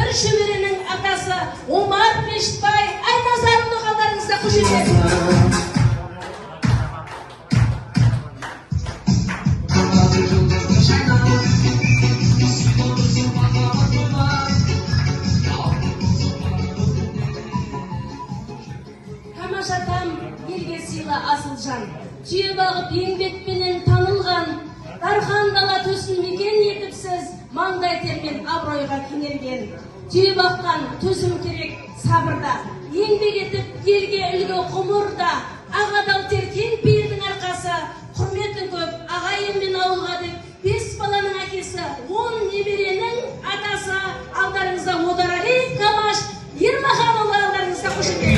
бір шөберенің атасы Омар Мешітбай Айтназаровты қалдарыңызда қош етеді. Тамашатам елге сыйлы асыл жан, түйе бағып еңбекпенен танылған, дархан дала төсін мекен етіпсіз, маңдай термен абыройға кенелген. Түйе баққан төзім керек сабырда, еңбек етіп елге үлгі құмырда, ағадал теркен пейілдің арқасы, құрметі көп ағайын мен ауылға деп, 5 баланың әкесі, 10 неберенің атасы, алдарыңызда Модарали Камаш Ермаханұлы, алдарыңызда қош етеді.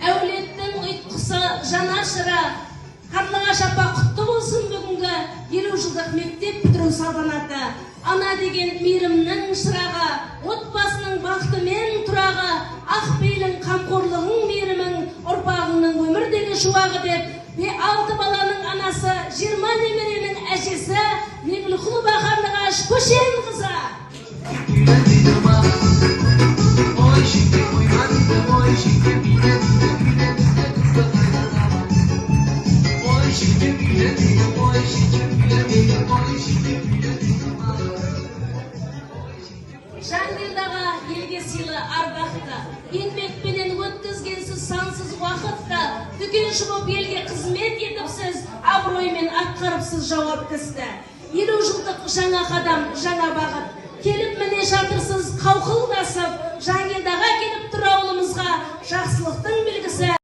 Әулеттің ұйтқысы жанашыра, Қарлығаш апа құтты болсын бүгінгі 50 жылдық мектеп бітіру салтанаты. Ана деген мейірімнің шырағы, отбасының бақыты мен тұрағы, ақбейлің қамқорлығың мейірімің, ұрпағыңның өмірдегі шуағы деп, 6 баланың анасы, 20 немеренің әжесі, Меңліқұл Бақарлығаш Көшен қызы. Жангелдаға елге сыйлы ардақты, еңбекпенен өткізгенсіз сансыз уақытта, дүкенші боп елге қызмет етіпсіз, абыроймен атқарыпсыз жауапты істі. 50 жылдық жаңа қадам, жаңа бағыт, келіп міне жатырсыз қауқылдасып, Жангелдаға келіп тұр ауылымызға, жақсылықтың белгісі.